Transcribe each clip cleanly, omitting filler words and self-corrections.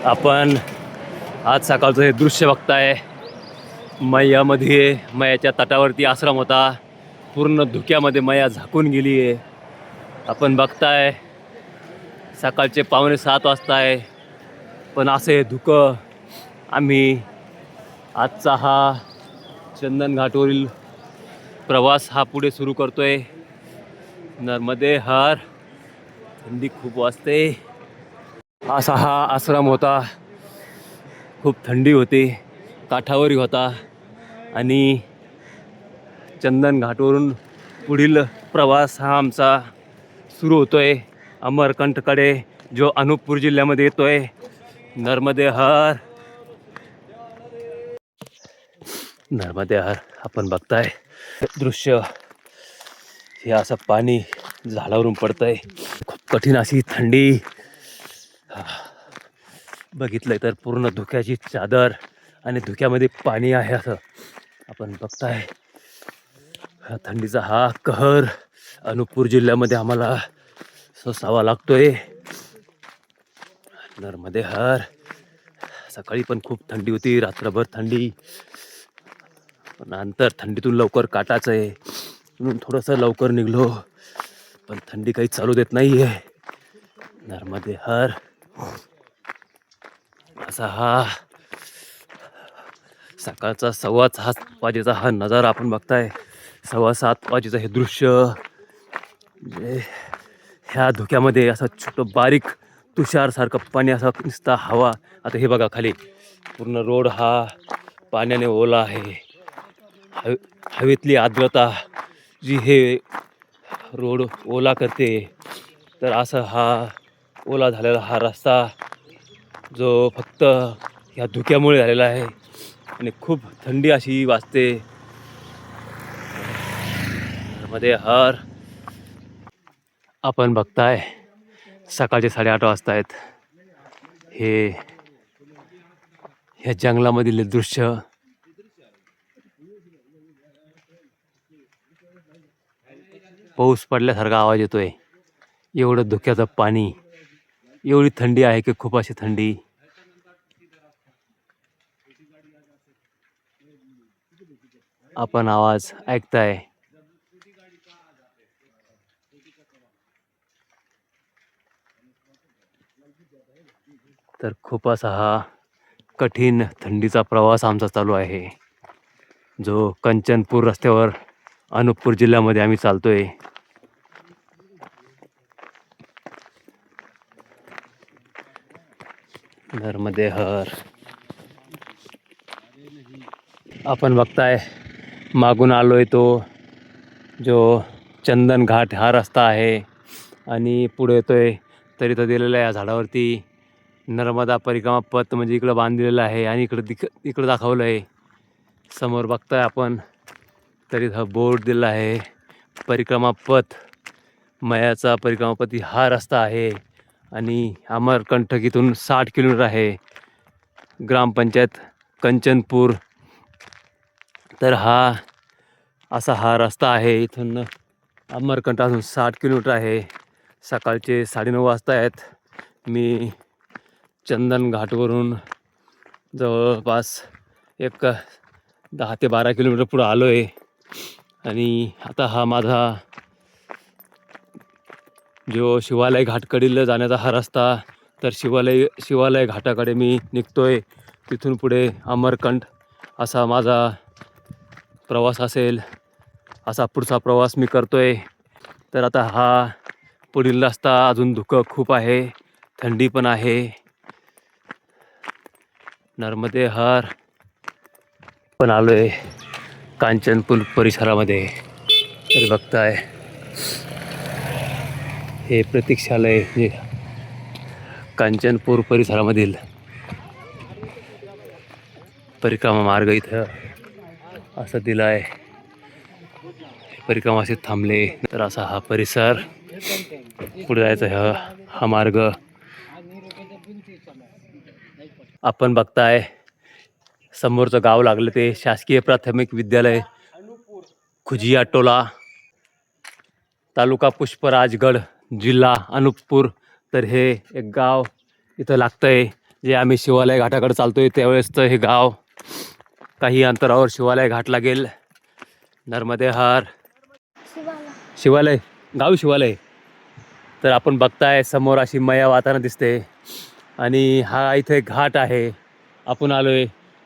आपण आज सकाळचं हे दृश्य बघताय. मैयामध्ये मैयाच्या तटावरती आश्रम होता. पूर्ण धुक्यामध्ये मैया झाकून गेली आहे. आपण बघताय सकाळचे 6:45 वाजता आहे, पण असे धुकं. आम्ही आजचा हा चंदन घाटवरील प्रवास हा पुढे सुरू करतोय. नर्मदे हर. थंडी खूप वाजते. असा हा आश्रम होता. खूप थंडी होती. काठावरही होता आणि चंदन घाटवरून पुढील प्रवास हा आमचा सुरू होतोय अमरकंटकडे, जो अनूपपूर जिल्ह्यामध्ये येतोय. नर्मदे हर. नर्मदे हर. आपण बघताय दृश्य. हे असं पाणी झाडावरून पडतंय. खूप कठीण अशी थंडी. बघितलंय तर पूर्ण धुक्याची चादर आणि धुक्यामध्ये पाणी आहे असं आपण बघताय. थंडीचा हा कहर अनूपपूर जिल्ह्यामध्ये आम्हाला सोसावा लागतोय. नर्मदे हर. सकाळी पण खूप थंडी होती, रात्रभर थंडी. नंतर थंडीतून लवकर काटायचं आहे म्हणून थोडंसं लवकर निघलो, पण थंडी काही चालू देत नाही आहे. नर्मदे हर. असा हा सकाळचा 6:15 वाजेचा हा नजारा आपण बघताय. 6:15 वाजेचं हे दृश्य. म्हणजे ह्या धुक्यामध्ये असं छोटं बारीक तुषारसारखं पाणी, असं नुसता हवा. आता हे बघा खाली पूर्ण रोड हा पाण्याने ओला आहे. हवेतली आर्द्रता जी हे रोड ओला करते, तर असं हा ओला झालेला हा रस्ता जो फक्त ह्या धुक्यामुळे झालेला आहे आणि खूप थंडी अशी वाजते. मध्ये हर. आपण बघताय सकाळचे 8:30 वाजता आहेत. हे ह्या जंगलामधील दृश्य. पाऊस पडल्यासारखा आवाज येतोय. एवढं धुक्याचं पाणी, एवढी थंडी आहे की खूप अशी थंडी. आपण आवाज ऐकताय. तर खूप असा हा कठीण थंडीचा प्रवास आमचा चालू आहे, जो कंचनपूर रस्त्यावर अनूपपूर जिल्ह्यामध्ये आम्ही चालतोय. नर्मदे हर. आपण बघताय मागून आलोय तो जो चंदन घाट हा रस्ता आहे आणि पुढे येतोय. तरी तो दिलेला आहे या झाडावरती नर्मदा परिक्रमा पथ, म्हणजे इकडं बांधलेलं आहे आणि इकडं दाखवलं आहे. समोर बघताय आपण तरी हा बोर्ड दिला आहे परिक्रमा पथ. मयाचा परिक्रमा पथ हा रस्ता आहे आणि अमरकंटक इथून 60 किलोमीटर आहे. ग्रामपंचायत कंचनपूर. तर हा असा हा रस्ता आहे. इथून अमरकंटक अजून 60 किलोमीटर आहे. सकाळचे 9:30 वाजता आहेत. मी चंदन घाटवरून जवळपास एक 10 ते 12 किलोमीटर पुढं आलो आहे आणि आता हा माझा जो शिवालय घाटकडील जाण्याचा हा रस्ता. तर शिवालय घाटाकडे मी निघतोय. तिथून पुढे अमरकंट असा माझा प्रवास असेल. असा पुढचा प्रवास मी करतोय. तर आता हा पुढील रस्ता अजून धुकं खूप आहे, थंडी पण आहे. नर्मदे हर. पण आलोय कांचनपूर परिसरामध्ये. तर बघताय हे प्रतीक्षालय, हे कांचनपूर परिसरामधील परिक्रमा मार्ग इथं असं दिलं आहे. परिक्रमा असे थांबले. तर असा हा परिसर. पुढे जायचं हा मार्ग. आपण बघताय समोरचं गाव लागलं ते शासकीय प्राथमिक विद्यालय खुजिया टोला, तालुका पुष्पराजगड, जिल्हा अनूपपूर. तर हे एक गाव इथं लागतंय. जे आम्ही शिवालय घाटाकडे चालतोय त्यावेळेसचं हे गाव. काही अंतरावर शिवालय घाट लागेल. नर्मदे हार शिवालय, गाव शिवालय. तर आपण बघताय समोर अशी मया वाताना दिसते आणि हा इथे घाट आहे. आपण आलोय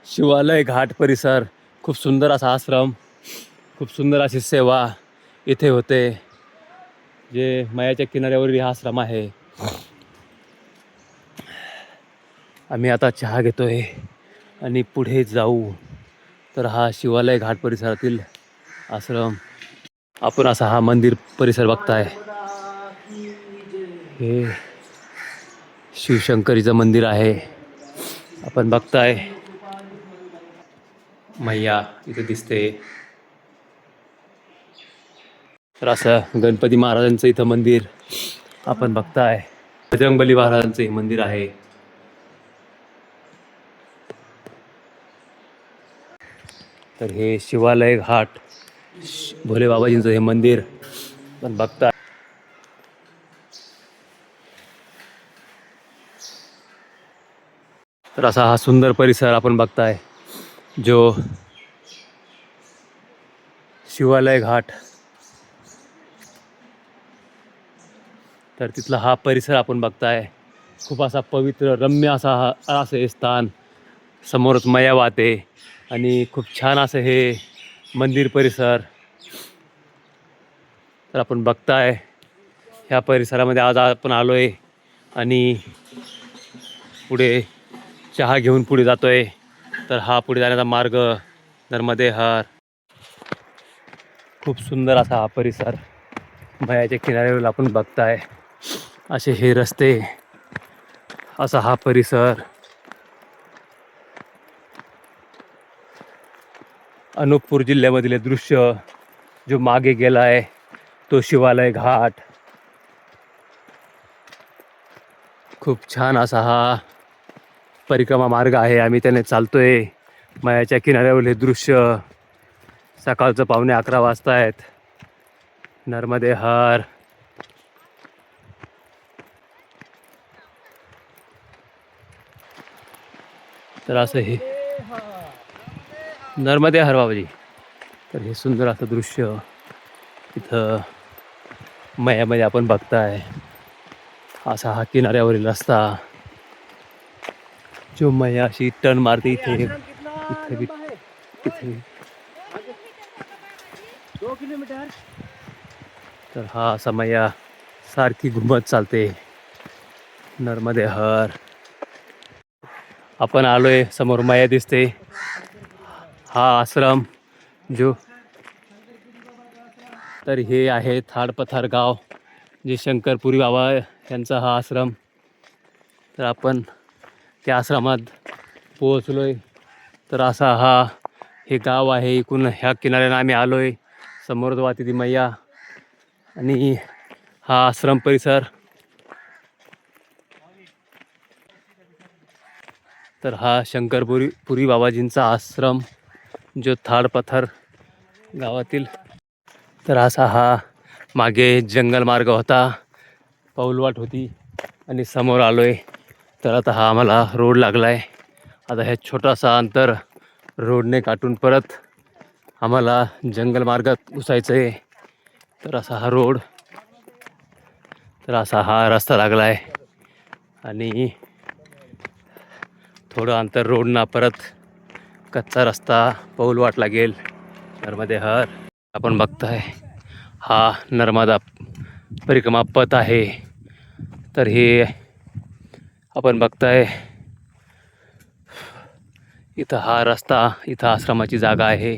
शिवालय घाट परिसर. खूप सुंदर असा आश्रम, खूप सुंदर अशी सेवा इथे होते. जे मयाच्या किनाऱ्यावरील हा आश्रम आहे. आम्ही आता चहा घेतोय आणि पुढे जाऊ तर हा शिवालय घाट परिसरातील आश्रम. आपण असा हा मंदिर परिसर बघताय. हे शिवशंकरीचं मंदिर आहे. आपण बघताय मैया इथे दिसते. तर असं गणपती महाराजांचं इथं मंदिर आपण बघताय. बजरंगबली महाराजांचं हे मंदिर आहे. तर हे शिवालय घाट, भोले बाबाजींचं हे मंदिर पण बघताय. तर असा हा सुंदर परिसर आपण बघताय जो शिवालय घाट. तर तिथला हा परिसर आपण बघताय. खूप असा पवित्र रम्य असा हा असं हे स्थान. समोरच मया वाहते आणि खूप छान असं हे मंदिर परिसर. तर आपण बघताय ह्या परिसरामध्ये आज आपण आलोय आणि पुढे चहा घेऊन पुढे जातोय. तर हा पुढे जाण्याचा मार्ग नर्मदे हार. खूप सुंदर असा हा परिसर मयाच्या किनाऱ्यावर आपण बघताय. असे हे रस्ते, असा हा परिसर. अनूपपूर जिल्ह्यामधील दृश्य जो मागे गेला आहे तो शिवालय घाट. खूप छान असा हा परिक्रमा मार्ग आहे. आम्ही त्याने चालतोय. मयाच्या किनाऱ्यावर हे दृश्य. सकाळचं 11:15 वाजतायत. नर्मदे हार. तर असं हे नर्मदे हार बाबाजी. तर हे सुंदर असं दृश्य इथं मयामध्ये आपण बघताय. असा हा किनाऱ्यावरील रस्ता जो मया अशी टर्न मारते इथे इथे इथे. 2 किलोमीटर. तर हा असा मया सारखी घुमत चालते. नर्मदे हर. आपण आलोय, समोर मया दिसते. हा आश्रम जो, तर हे आहे थाडपथार गाव, जे शंकरपुरी बाबा यांचा हा आश्रम. तर आपण त्या आश्रमात पोहोचलोय. तर असा हा हे गाव आहे. इकडून ह्या किनाऱ्यानं आम्ही आलोय. समोर वाहते ती मैया आणि हा आश्रम परिसर. तर हा शंकरपुरी बाबाजींचा आश्रम जो थाडपथर गावातील. तर असा हा मागे जंगल मार्ग होता, पाऊलवाट होती आणि समोर आलोय. तर आता हा आम्हाला रोड लागलाय. आता हे छोटासा अंतर रोडने काटून परत आम्हाला जंगल मार्गात घुसायचं आहे. तर असा हा रोड, तर असा हा रस्ता लागलाय आणि थोडं अंतर रोडना परत कच्चा रस्ता, पाऊलवाट लागेल. नर्मदे हर. आपण बघताय हा नर्मदा परिक्रमा पथ आहे. तर हे आपण बघताय इथं हा रस्ता, इथं आश्रमाची जागा आहे.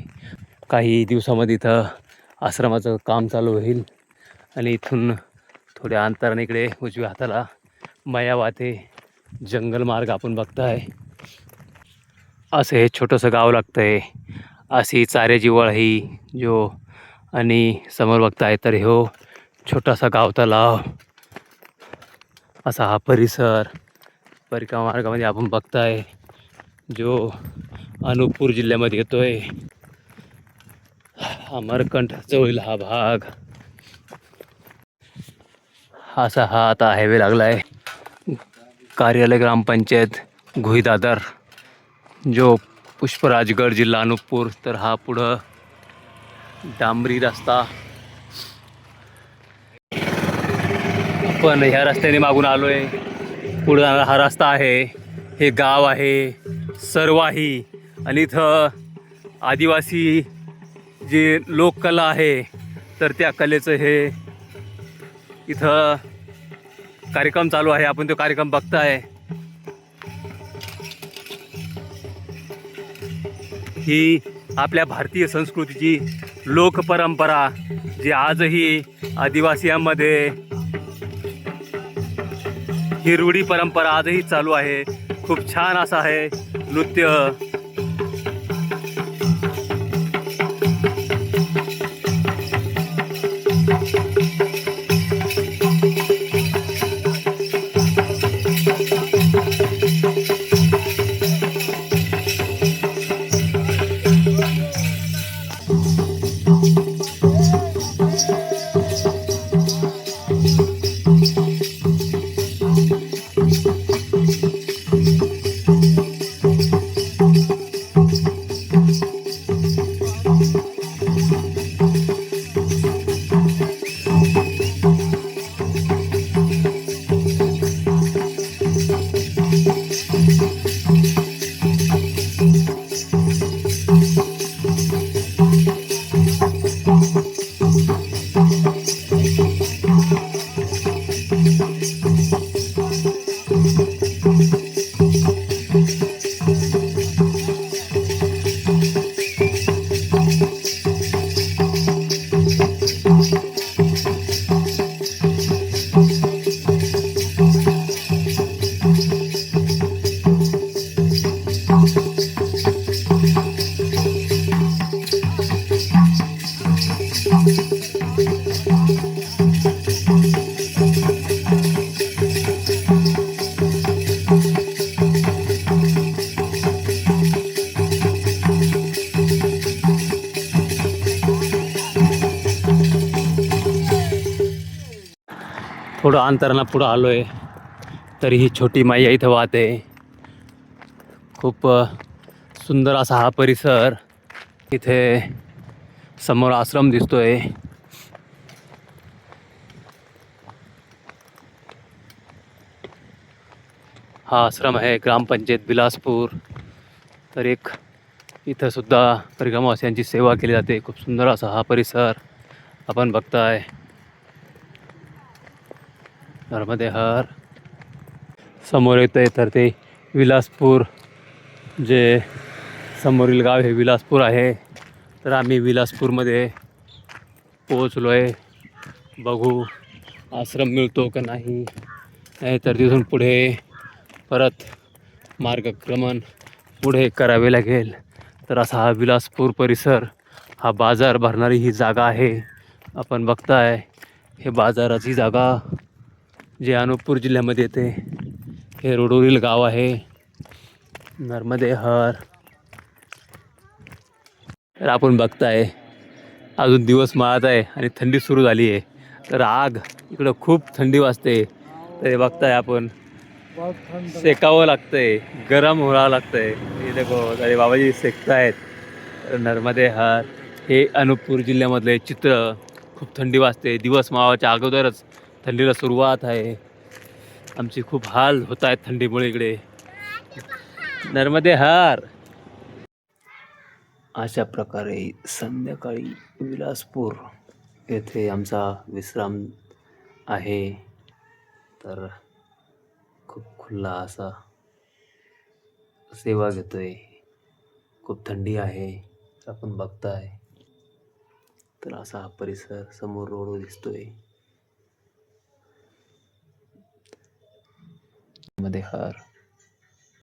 काही दिवसामध्ये इथं आश्रमाचं काम चालू होईल आणि इथून थोड्या अंतराने इकडे उजव्या हाताला मया वाहते. जंगल मार्ग आपण बघताय. असं हे छोटंसं गाव लागतंय. अशी चाऱ्याची वळ ही जो, आणि समोर बघताय तर ह्यो छोटासा गाव तलाव. असा हा परिसर परिक्रमा मार्गामध्ये आपण बघताय जो अनूपपूर जिल्ह्यामध्ये येतोय. अमरकंठ जवळील हा भाग. असा हा आता हायवे लागलाय. कार्यालय ग्रामपंचायत घोईदादर जो पुष्पराजगड जिल्हा अनूपपूर. तर हा पुढं डांबरी रस्ता. आपण ह्या रस्त्याने मागून आलोय. पुढे जाणारा हा रस्ता आहे. हे गाव आहे सरवाही आणि इथं आदिवासी जी लोककला आहे तर त्या कलेचं हे इथं कार्यक्रम चालू आहे. आपण तो कार्यक्रम बघताय. ही आपल्या भारतीय संस्कृतीची लोकपरंपरा जी आजही आदिवासीयांमध्ये ही रूढी परंपरा आजही चालू आहे. खूप छान असं आहे नृत्य. थोडं अंतरानं पुढं आलोय तरी ही छोटी माई इथं वाहते. खूप सुंदर असा हा परिसर. इथे समोर आश्रम दिसतोय. हा आश्रम आहे ग्रामपंचायत बिलासपूर. तर एक इथं सुद्धा परिक्रमावासियांची सेवा केली जाते. खूप सुंदर असा हा परिसर आपण बघताय. नर्मदे हर. समोर येतंय तर ते विलासपूर जे समोरील गाव हे विलासपूर आहे. तर आम्ही विलासपूरमध्ये पोहोचलो आहे. बघू आश्रम मिळतो का नाही. नाही तर तिथून पुढे परत मार्गक्रमण पुढे करावे लागेल. तर असा हा विलासपूर परिसर, हा बाजार भरणारी ही जागा आहे. आपण बघताय हे बाजाराची जागा जे अनूपपूर जिल्ह्यामध्ये येते. हे रोडवरील गाव आहे नर्मदे हर. तर आपण बघताय अजून दिवस माळत आहे आणि थंडी सुरू झाली आहे. तर आग इकडं खूप थंडी वाजते. तर हे बघताय आपण सेकावं लागतंय, गरम व्हावं लागतंय. हे देखो अरे बाबाजी सेकतायत. तर नर्मदे हर हे अनूपपूर जिल्ह्यामधले चित्र. खूप थंडी वाजते. दिवस मावाच्या अगोदरच थंडीला सुरुवात आहे. आमची खूप हाल होत आहेत थंडीमुळे इकडे. नर्मदे हर. अशा प्रकारे संध्याकाळी विलासपूर येथे आमचा विश्राम आहे. तर खूप खुल्ला असा सेवा घेतोय. खूप थंडी आहे आपण बघताय. तर असा हा परिसर समोर रोड दिसतोय. मध्ये हार